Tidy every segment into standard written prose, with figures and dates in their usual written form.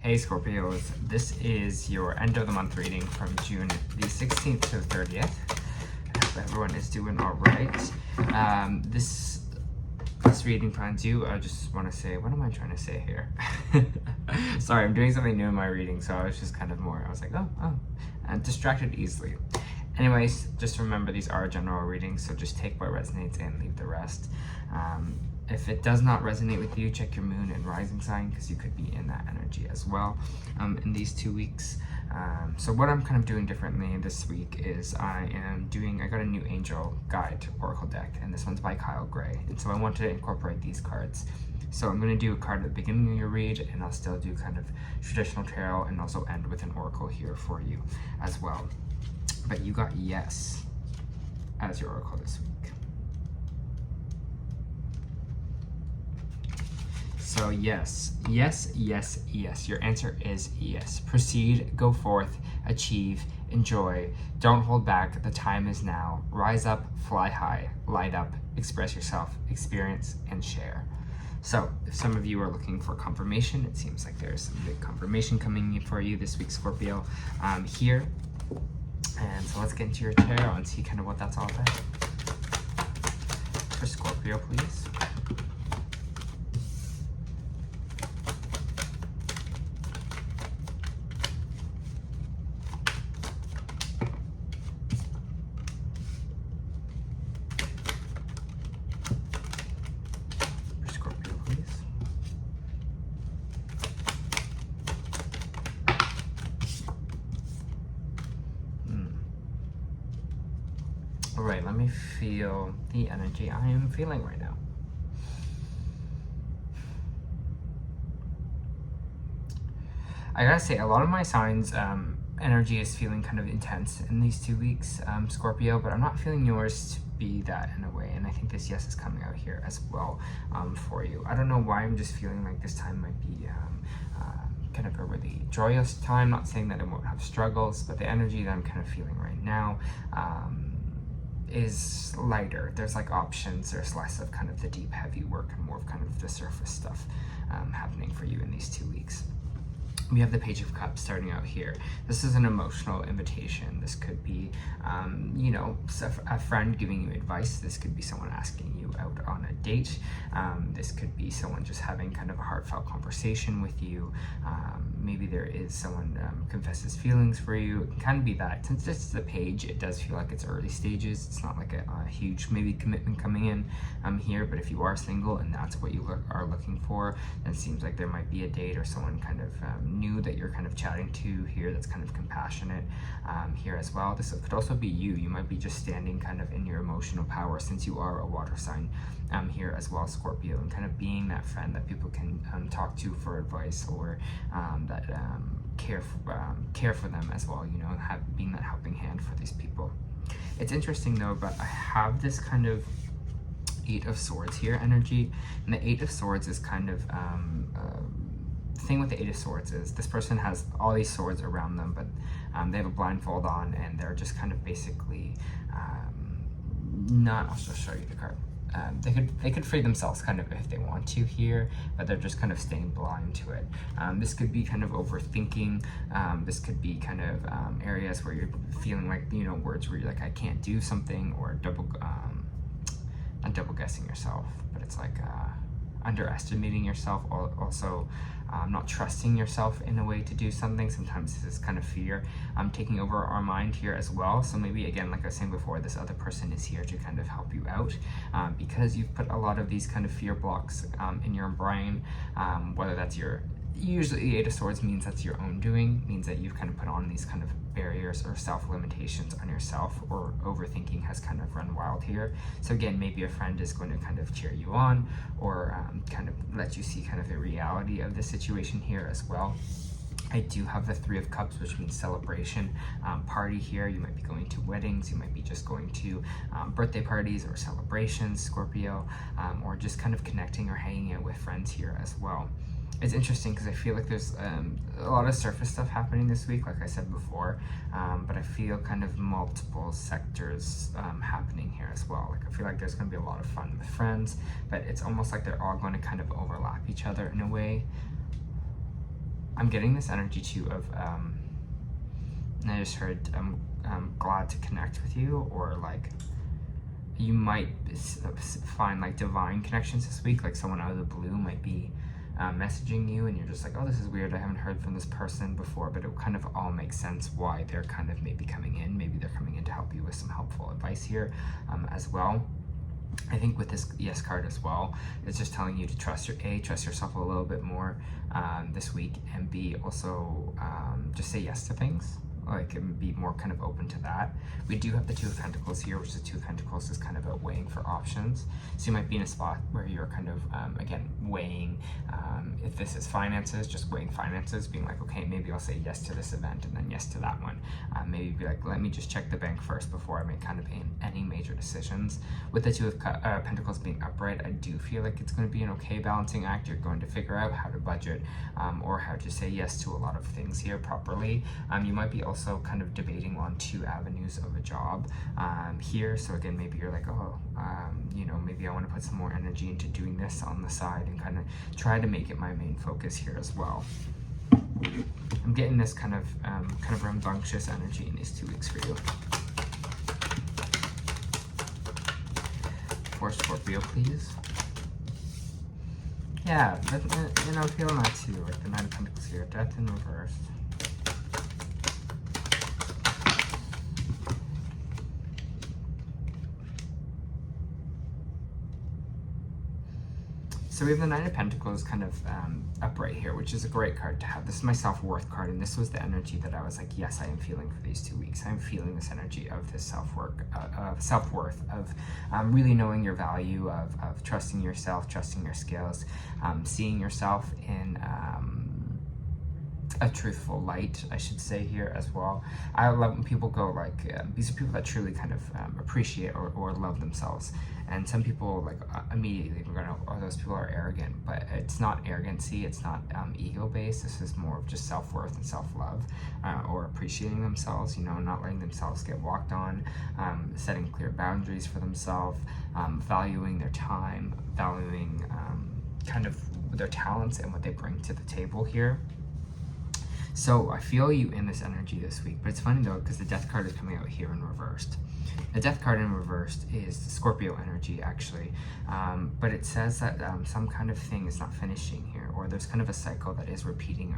Hey Scorpios, this is your end of the month reading from June the 16th to the 30th. I hope everyone is doing all right. This reading finds you. I just want to say, what am I trying to say here? Sorry, I'm doing something new in my reading, so I was just kind of I was like, and distracted easily. Anyways, just remember these are general readings, so just take what resonates and leave the rest. If it does not resonate with you, check your moon and rising sign, because you could be in that energy as well in these 2 weeks. So what I'm kind of doing differently this week is I got a new angel guide oracle deck, and this one's by Kyle Gray. And so I wanted to incorporate these cards. So I'm going to do a card at the beginning of your read, and I'll still do kind of traditional tarot and also end with an oracle here for you as well. But you got yes as your oracle this week. So yes, yes, yes, yes. Your answer is yes. Proceed, go forth, achieve, enjoy. Don't hold back. The time is now. Rise up, fly high, light up, express yourself, experience, and share. So if some of you are looking for confirmation, it seems like there's some big confirmation coming for you this week, Scorpio, here. And so let's get into your tarot and see kind of what that's all about. For Scorpio, please. All right, let me feel the energy I am feeling right now. I gotta say, a lot of my signs, energy is feeling kind of intense in these 2 weeks, Scorpio, but I'm not feeling yours to be that in a way, and I think this yes is coming out here as well for you. I don't know why, I'm just feeling like this time might be kind of a really joyous time. Not saying that it won't have struggles, but the energy that I'm kind of feeling right now is lighter. There's like options. There's less of kind of the deep, heavy work and more of kind of the surface stuff happening for you in these 2 weeks. We have the Page of Cups starting out here. This is an emotional invitation. This could be, you know, a friend giving you advice. This could be someone asking you out on a date. This could be someone just having kind of a heartfelt conversation with you. Maybe there is someone confesses feelings for you. It can kind of be that. Since this is a page, it does feel like it's early stages. It's not like a huge maybe commitment coming in here, but if you are single and that's what you are looking for, then it seems like there might be a date or someone kind of new that you're kind of chatting to here that's kind of compassionate here as well. This could also be you. You might be just standing kind of in your emotional power, since you are a water sign here as well, Scorpio, and kind of being that friend that people can talk to for advice, or that care for them as well, you know, being that helping hand for these people. It's interesting though, but I have this kind of Eight of Swords here energy, and the Eight of Swords is kind of the thing with the Eight of Swords is this person has all these swords around them, but they have a blindfold on, and they're just kind of basically I'll just show you the card. They could free themselves kind of if they want to here, but they're just kind of staying blind to it. This could be kind of overthinking. This could be kind of areas where you're feeling like, you know, words where you're like, I can't do something, or not double guessing yourself, but it's like underestimating yourself, also not trusting yourself in a way to do something. Sometimes this is kind of fear taking over our mind here as well. So maybe, again, like I was saying before, this other person is here to kind of help you out because you've put a lot of these kind of fear blocks in your brain, whether that's usually Eight of Swords means that's your own doing, means that you've kind of put on these kind of barriers or self-limitations on yourself, or overthinking has kind of run wild here. So again, maybe a friend is going to kind of cheer you on, or kind of let you see kind of the reality of the situation here as well. I do have the Three of Cups, which means celebration, party here. You might be going to weddings, you might be just going to birthday parties or celebrations, Scorpio, or just kind of connecting or hanging out with friends here as well. It's interesting because I feel like there's a lot of surface stuff happening this week, like I said before, but I feel kind of multiple sectors happening here as well. Like I feel like there's going to be a lot of fun with friends, but it's almost like they're all going to kind of overlap each other in a way. I'm getting this energy too of, and I just heard, I'm glad to connect with you, or like, you might find like divine connections this week, like someone out of the blue might be messaging you and you're just like, oh, this is weird, I haven't heard from this person before, but it kind of all makes sense why they're kind of maybe coming in. Maybe they're coming in to help you with some helpful advice here as well. I think with this Yes card as well, it's just telling you to trust yourself a little bit more this week, and B, also just say yes to things, like, and be more kind of open to that. We do have the Two of Pentacles here, which the Two of Pentacles is kind of about weighing for options. So you might be in a spot where you're kind of, again, weighing, if this is finances, just weighing finances, being like, okay, maybe I'll say yes to this event and then yes to that one. Maybe be like, let me just check the bank first before I make kind of any major decisions. With the Two of Pentacles being upright, I do feel like it's going to be an okay balancing act. You're going to figure out how to budget or how to say yes to a lot of things here properly. You might be also kind of debating on 2 avenues of a job here. So again, maybe you're like, oh, you know, maybe I want to put some more energy into doing this on the side and kind of try to make it my main focus here as well. I'm getting this kind of rambunctious energy in these 2 weeks for you. For Scorpio, please. Yeah, you know, I'm feeling that too, like the Nine of Pentacles here, Death in reverse. So we have the Nine of Pentacles kind of upright here, which is a great card to have. This is my self-worth card, and this was the energy that I was like, yes, I am feeling for these 2 weeks. I'm feeling this energy of this self-worth, of really knowing your value, of trusting yourself, trusting your skills, seeing yourself in a truthful light, I should say here as well. I love when people go like, these are people that truly kind of appreciate or love themselves. And some people like immediately we're gonna, oh, those people are arrogant, but it's not arrogancy, it's not ego-based. This is more of just self-worth and self-love, or appreciating themselves, you know, not letting themselves get walked on, setting clear boundaries for themselves, valuing their time, valuing kind of their talents and what they bring to the table here. So I feel you in this energy this week, but it's funny though, because the Death card is coming out here in reversed. The Death card in reversed is the Scorpio energy, actually, but it says that some kind of thing is not finishing here, or there's kind of a cycle that is repeating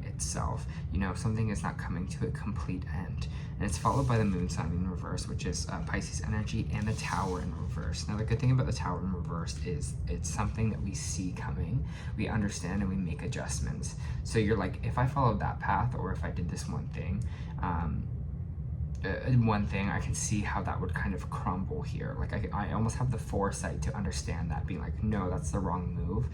itself. You know, something is not coming to a complete end, and it's followed by the Moon sign in reverse, which is Pisces energy, and the Tower in reverse. Now, the good thing about the Tower in reverse is it's something that we see coming, we understand, and we make adjustments. So you're like, if I followed that path, or if I did this one thing, I can see how that would kind of crumble here. Like I almost have the foresight to understand that, being like, no, that's the wrong move,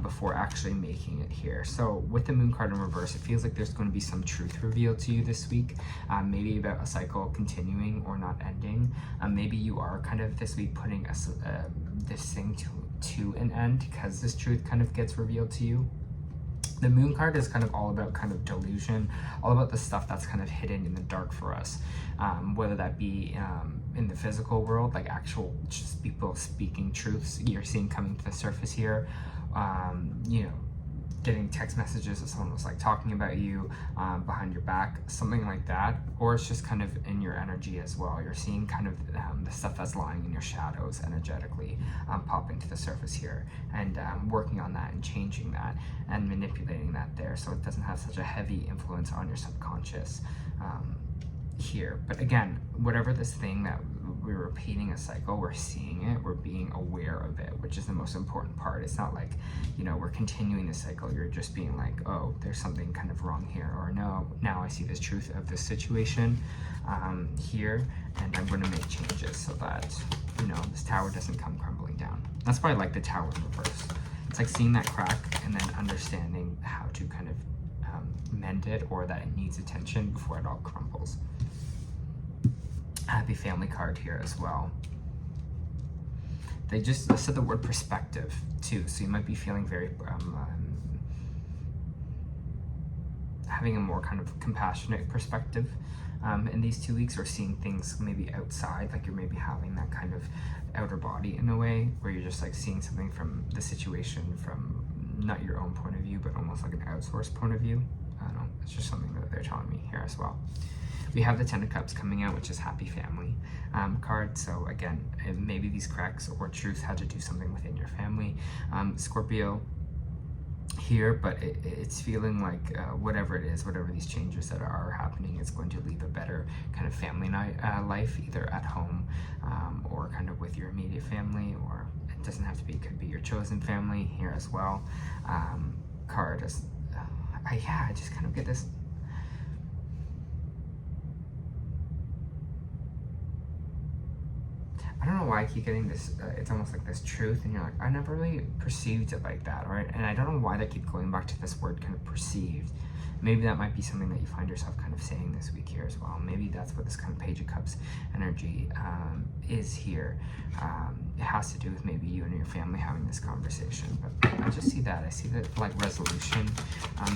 before actually making it here. So with the Moon card in reverse, it feels like there's going to be some truth revealed to you this week, maybe about a cycle continuing or not ending. Maybe you are kind of this week putting this thing to an end, because this truth kind of gets revealed to you. The Moon card is kind of all about kind of delusion, all about the stuff that's kind of hidden in the dark for us, whether that be in the physical world, like actual just people speaking truths you're seeing coming to the surface here, you know, getting text messages that someone was like talking about you behind your back, something like that, or it's just kind of in your energy as well. You're seeing kind of the stuff that's lying in your shadows energetically popping to the surface here, and working on that and changing that and manipulating that there so it doesn't have such a heavy influence on your subconscious here. But again, whatever this thing that we're repeating a cycle, we're seeing it, we're being aware of it, which is the most important part. It's not like, you know, we're continuing the cycle, you're just being like, oh, there's something kind of wrong here, or no, now I see the truth of this situation here, and I'm going to make changes so that, you know, this tower doesn't come crumbling down. That's why I like the Tower in reverse. It's like seeing that crack and then understanding how to kind of mend it, or that it needs attention before it all crumbles. Happy Family card here as well. They just said the word perspective too, so you might be feeling very having a more kind of compassionate perspective in these 2 weeks, or seeing things maybe outside, like you're maybe having that kind of outer body in a way, where you're just like seeing something from the situation from not your own point of view, but almost like an outsourced point of view. I don't know, it's just something that they're telling me here as well. We have the Ten of Cups coming out, which is Happy Family card. So again, maybe these cracks or truths had to do something within your family, Scorpio here, but it's feeling like whatever it is, whatever these changes that are happening, it's going to leave a better kind of family life, either at home or kind of with your immediate family, or it doesn't have to be, it could be your chosen family here as well. Card is, yeah, I just kind of get this. I don't know why I keep getting this, it's almost like this truth, and you're like, I never really perceived it like that, right? And I don't know why they keep going back to this word kind of perceived. Maybe that might be something that you find yourself kind of saying this week here as well. Maybe that's what this kind of Page of Cups energy is here. It has to do with maybe you and your family having this conversation, but I just see that. I see that like resolution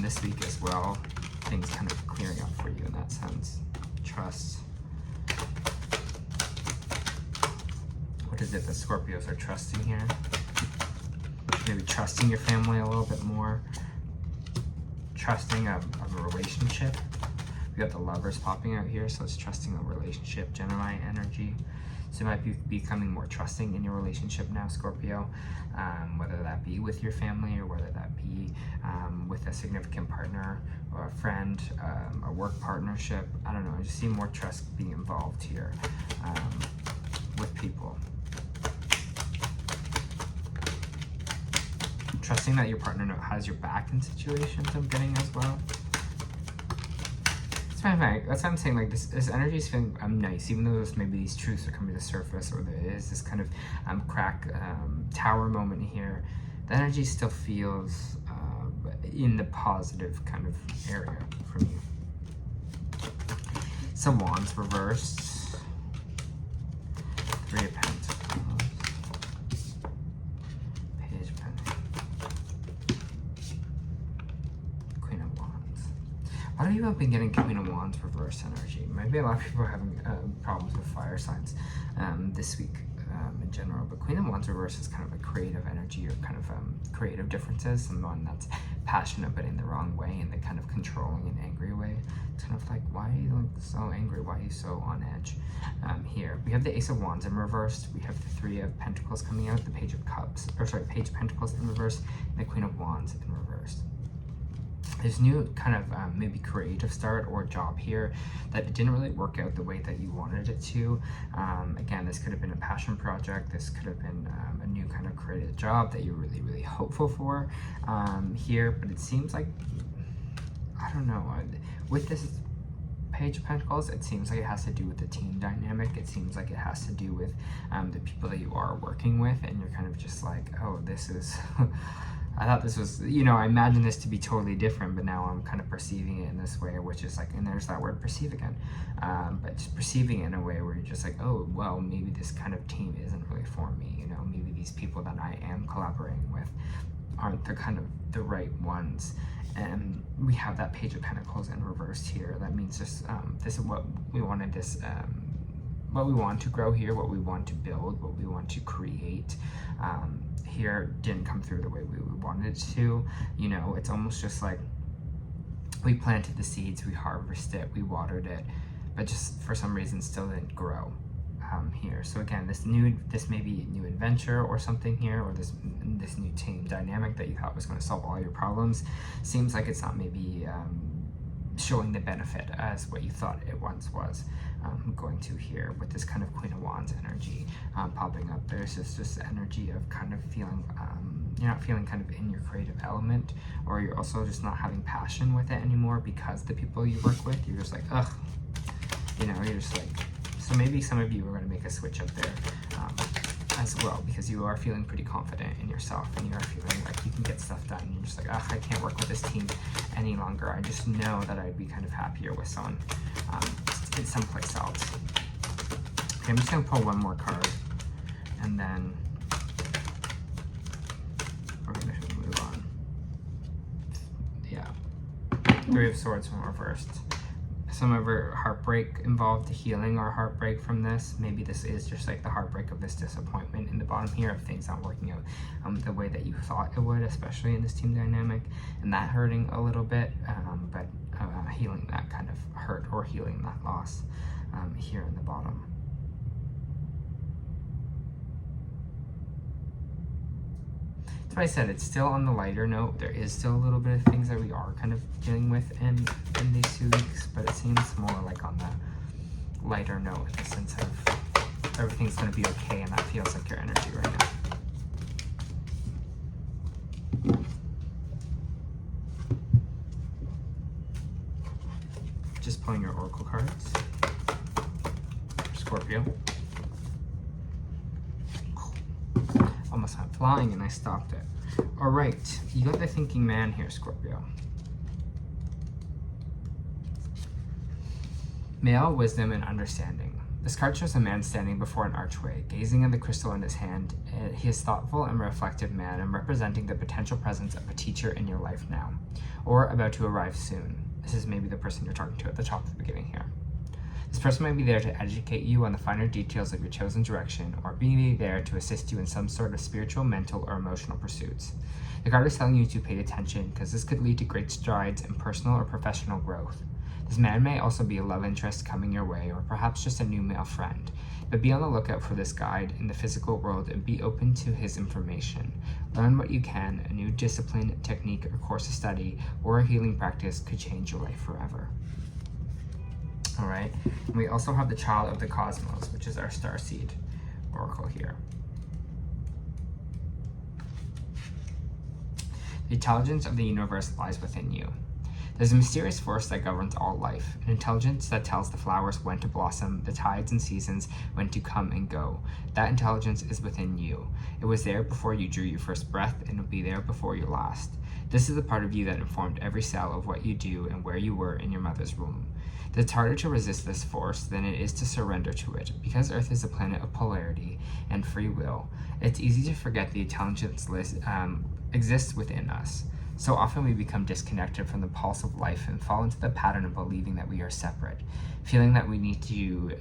this week as well. Things kind of clearing up for you in that sense. Trust. What is it that Scorpios are trusting here? Maybe trusting your family a little bit more. Trusting of a relationship. We got the Lovers popping out here, so it's trusting a relationship, Gemini energy. So you might be becoming more trusting in your relationship now, Scorpio, whether that be with your family or whether that be with a significant partner or a friend, a work partnership. I don't know, I just see more trust being involved here with people. Trusting that your partner has your back in situations, I'm getting as well. That's what I'm saying, like this energy is feeling nice, even though maybe these truths are coming to the surface, or there is this kind of crack tower moment here. The energy still feels in the positive kind of area from you. So Wands reversed. 3 of Pentacles. Page of Pentacles. Queen of Wands. A lot of people have been getting Queen of Wands reverse energy. Maybe a lot of people are having problems with fire signs this week in general, but Queen of Wands reverse is kind of a creative energy, or kind of creative differences, someone that's passionate but in the wrong way, in the kind of controlling and angry way. It's kind of like, why are you like so angry? Why are you so on edge? Here we have the Ace of Wands in reverse. We have the 3 of Pentacles coming out, the Page of Cups, or sorry, Page of Pentacles in reverse, and the Queen of Wands in reverse. There's new kind of maybe creative start or job here that it didn't really work out the way that you wanted it to. Again, this could have been a passion project. This could have been a new kind of creative job that you're really, really hopeful for here. But it seems like, I don't know, with this Page of Pentacles, it seems like it has to do with the team dynamic. It seems like it has to do with the people that you are working with, and you're kind of just like, oh, this is... I thought this was, you know, I imagined this to be totally different, but now I'm kind of perceiving it in this way, which is like, and there's that word perceive again, but just perceiving it in a way where you're just like, oh, well, maybe this kind of team isn't really for me, you know, maybe these people that I am collaborating with aren't the kind of the right ones. And we have that Page of Pentacles in reverse here. That means just, this is what we wanted, this, what we want to grow here, what we want to build, what we want to create, here didn't come through the way we wanted it to. You know, it's almost just like we planted the seeds, we harvested it, we watered it, but just for some reason still didn't grow here. So again, this may be a new adventure or something here, or this new team dynamic that you thought was going to solve all your problems seems like it's not maybe showing the benefit as what you thought it once was. Going to here with this kind of Queen of Wands energy popping up. There's this energy of kind of feeling, you're not feeling kind of in your creative element, or you're also just not having passion with it anymore because the people you work with, you're just like, ugh, you know, you're just like, so maybe some of you are going to make a switch up there as well, because you are feeling pretty confident in yourself, and you are feeling like you can get stuff done. And you're just like, ugh, I can't work with this team any longer. I just know that I'd be kind of happier with someone someplace else. Okay, I'm just gonna pull one more card, and then we're gonna move on. Yeah. Three of Swords from reversed. Some of our heartbreak involved healing our heartbreak from this. Maybe this is just like the heartbreak of this disappointment in the bottom here of things not working out the way that you thought it would, especially in this team dynamic, and that hurting a little bit, but healing that kind of hurt or healing that loss here in the bottom. I said, it's still on the lighter note. There is still a little bit of things that we are kind of dealing with in these 2 weeks, but it seems more like on the lighter note in the sense of everything's going to be okay, and that feels like your energy right now. Just pulling your oracle cards. Scorpio. Almost went flying and I stopped it. All right, you got the thinking man here, Scorpio. Male wisdom and understanding. This card shows a man standing before an archway, gazing at the crystal in his hand. He is thoughtful and reflective man and representing the potential presence of a teacher in your life now, or about to arrive soon. This is maybe the person you're talking to at the top of the beginning here. This person might be there to educate you on the finer details of your chosen direction, or be there to assist you in some sort of spiritual, mental, or emotional pursuits. The card is telling you to pay attention, because this could lead to great strides in personal or professional growth. This man may also be a love interest coming your way, or perhaps just a new male friend. But be on the lookout for this guide in the physical world and be open to his information. Learn what you can. A new discipline, technique, or course of study, or a healing practice could change your life forever. All right, and we also have the Child of the Cosmos, which is our starseed oracle here. The intelligence of the universe lies within you. There's a mysterious force that governs all life, an intelligence that tells the flowers when to blossom, the tides and seasons when to come and go. That intelligence is within you. It was there before you drew your first breath, and will be there before your last. This is the part of you that informed every cell of what you do and where you were in your mother's womb. It's harder to resist this force than it is to surrender to it. Because Earth is a planet of polarity and free will, it's easy to forget the intelligence exists within us. So often we become disconnected from the pulse of life and fall into the pattern of believing that we are separate, feeling that we need to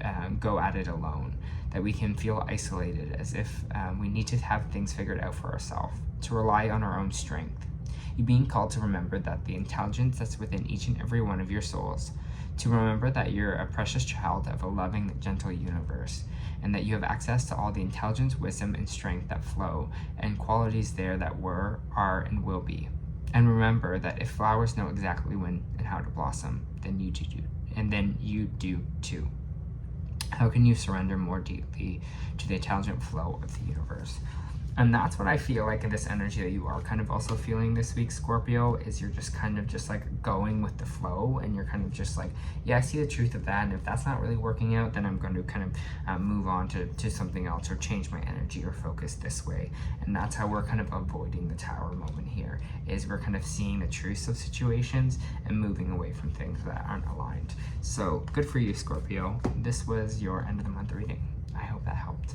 go at it alone, that we can feel isolated, as if we need to have things figured out for ourselves, to rely on our own strength. You're being called to remember that the intelligence that's within each and every one of your souls, to remember that you're a precious child of a loving, gentle universe, and that you have access to all the intelligence, wisdom, and strength that flow, and qualities there that were, are, and will be. And remember that if flowers know exactly when and how to blossom, then you do, and then you do too. How can you surrender more deeply to the intelligent flow of the universe? And that's what I feel like in this energy that you are kind of also feeling this week, Scorpio, is you're just kind of just like going with the flow, and you're kind of just like, yeah, I see the truth of that, and if that's not really working out, then I'm going to kind of move on to something else, or change my energy or focus this way. And that's how we're kind of avoiding the Tower moment here, is we're kind of seeing the truths of situations and moving away from things that aren't aligned. So good for you, Scorpio. This was your end of the month reading. I hope that helped.